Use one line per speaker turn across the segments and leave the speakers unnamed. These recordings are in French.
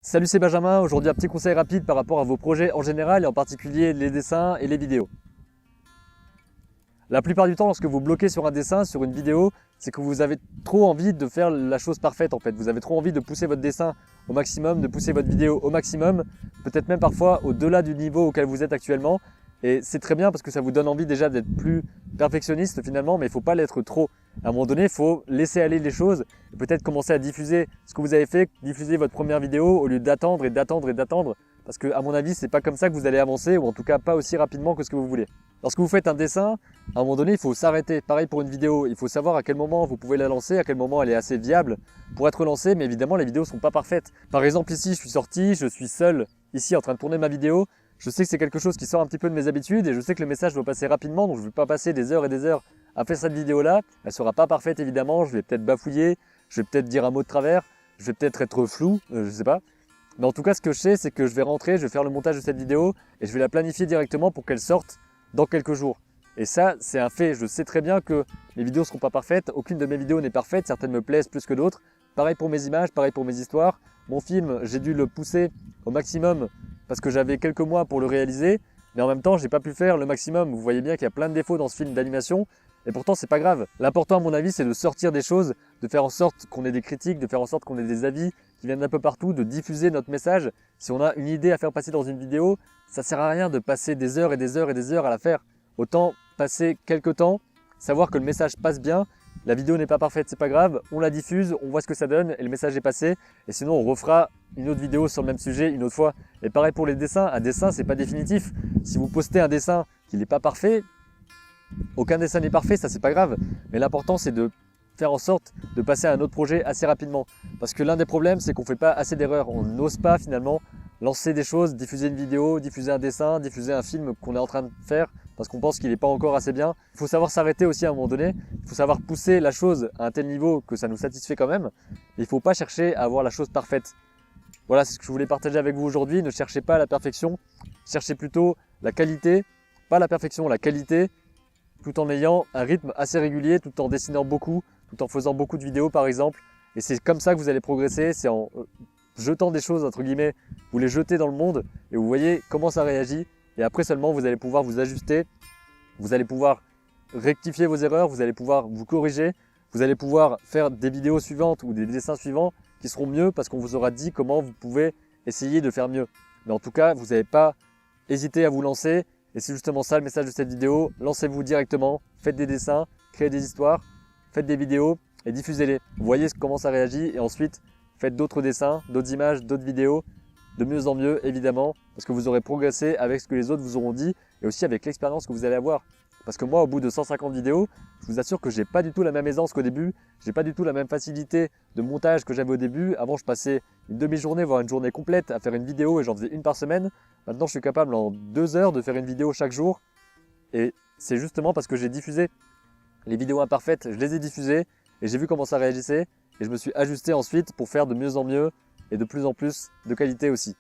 Salut, c'est Benjamin. Aujourd'hui, un petit conseil rapide par rapport à vos projets en général et en particulier les dessins et les vidéos. La plupart du temps, lorsque vous bloquez sur un dessin, sur une vidéo, c'est que vous avez trop envie de faire la chose parfaite en fait. Vous avez trop envie de pousser votre dessin au maximum, de pousser votre vidéo au maximum, peut-être même parfois au-delà du niveau auquel vous êtes actuellement. Et c'est très bien parce que ça vous donne envie déjà d'être plus perfectionniste finalement, mais il ne faut pas l'être trop. À un moment donné, il faut laisser aller les choses, et peut-être commencer à diffuser ce que vous avez fait, diffuser votre première vidéo au lieu d'attendre et d'attendre et d'attendre. Parce que à mon avis, c'est pas comme ça que vous allez avancer, ou en tout cas pas aussi rapidement que ce que vous voulez. Lorsque vous faites un dessin, à un moment donné, il faut s'arrêter. Pareil pour une vidéo, il faut savoir à quel moment vous pouvez la lancer, à quel moment elle est assez viable pour être lancée, mais évidemment les vidéos ne sont pas parfaites. Par exemple ici, je suis sorti, je suis seul ici en train de tourner ma vidéo. Je sais que c'est quelque chose qui sort un petit peu de mes habitudes et je sais que le message doit passer rapidement, donc je ne vais pas passer des heures et des heures à faire cette vidéo-là. Elle ne sera pas parfaite évidemment, je vais peut-être bafouiller, je vais peut-être dire un mot de travers, je vais peut-être être flou, je sais pas. Mais en tout cas, ce que je sais, c'est que je vais rentrer, je vais faire le montage de cette vidéo et je vais la planifier directement pour qu'elle sorte dans quelques jours. Et ça, c'est un fait. Je sais très bien que mes vidéos ne seront pas parfaites. Aucune de mes vidéos n'est parfaite. Certaines me plaisent plus que d'autres. Pareil pour mes images, pareil pour mes histoires. Mon film, j'ai dû le pousser au maximum parce que j'avais quelques mois pour le réaliser. Mais en même temps, j'ai pas pu faire le maximum. Vous voyez bien qu'il y a plein de défauts dans ce film d'animation. Et pourtant, c'est pas grave. L'important, à mon avis, c'est de sortir des choses, de faire en sorte qu'on ait des critiques, de faire en sorte qu'on ait des avis qui viennent d'un peu partout, de diffuser notre message. Si on a une idée à faire passer dans une vidéo, ça sert à rien de passer des heures et des heures et des heures à la faire. Autant passer quelques temps, savoir que le message passe bien. La vidéo n'est pas parfaite, c'est pas grave. On la diffuse, on voit ce que ça donne et le message est passé. Et sinon, on refera une autre vidéo sur le même sujet une autre fois. Et pareil pour les dessins. Un dessin, c'est pas définitif. Si vous postez un dessin qui n'est pas parfait, aucun dessin n'est parfait, ça c'est pas grave. Mais l'important, c'est de faire en sorte de passer à un autre projet assez rapidement. Parce que l'un des problèmes, c'est qu'on ne fait pas assez d'erreurs. On n'ose pas finalement lancer des choses, diffuser une vidéo, diffuser un dessin, diffuser un film qu'on est en train de faire parce qu'on pense qu'il n'est pas encore assez bien. Il faut savoir s'arrêter aussi à un moment donné. Il faut savoir pousser la chose à un tel niveau que ça nous satisfait quand même. Mais il ne faut pas chercher à avoir la chose parfaite. Voilà, c'est ce que je voulais partager avec vous aujourd'hui. Ne cherchez pas la perfection, cherchez plutôt la qualité, pas la perfection, la qualité, tout en ayant un rythme assez régulier, tout en dessinant beaucoup, tout en faisant beaucoup de vidéos par exemple. Et c'est comme ça que vous allez progresser, c'est en jetant des choses entre guillemets, vous les jetez dans le monde et vous voyez comment ça réagit. Et après seulement vous allez pouvoir vous ajuster, vous allez pouvoir rectifier vos erreurs, vous allez pouvoir vous corriger, vous allez pouvoir faire des vidéos suivantes ou des dessins suivants qui seront mieux parce qu'on vous aura dit comment vous pouvez essayer de faire mieux. Mais en tout cas, vous n'avez pas hésité à vous lancer. Et c'est justement ça le message de cette vidéo. Lancez-vous directement, faites des dessins, créez des histoires, faites des vidéos et diffusez-les. Voyez comment ça réagit et ensuite faites d'autres dessins, d'autres images, d'autres vidéos, de mieux en mieux évidemment, parce que vous aurez progressé avec ce que les autres vous auront dit et aussi avec l'expérience que vous allez avoir. Parce que moi, au bout de 150 vidéos, je vous assure que j'ai pas du tout la même aisance qu'au début, j'ai pas du tout la même facilité de montage que j'avais au début. Avant, je passais une demi-journée, voire une journée complète à faire une vidéo et j'en faisais une par semaine. Maintenant, je suis capable en 2 heures de faire une vidéo chaque jour. Et c'est justement parce que j'ai diffusé les vidéos imparfaites, je les ai diffusées et j'ai vu comment ça réagissait. Et je me suis ajusté ensuite pour faire de mieux en mieux et de plus en plus de qualité aussi.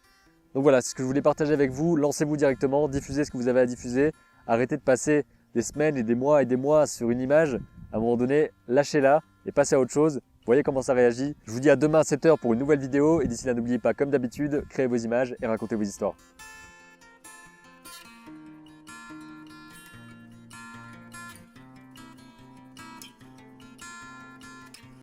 Donc voilà, c'est ce que je voulais partager avec vous. Lancez-vous directement, diffusez ce que vous avez à diffuser. Arrêtez de passer des semaines et des mois sur une image. À un moment donné, lâchez-la et passez à autre chose. Voyez comment ça réagit. Je vous dis à demain à 7 h pour une nouvelle vidéo. Et d'ici là, n'oubliez pas, comme d'habitude, créez vos images et racontez vos histoires.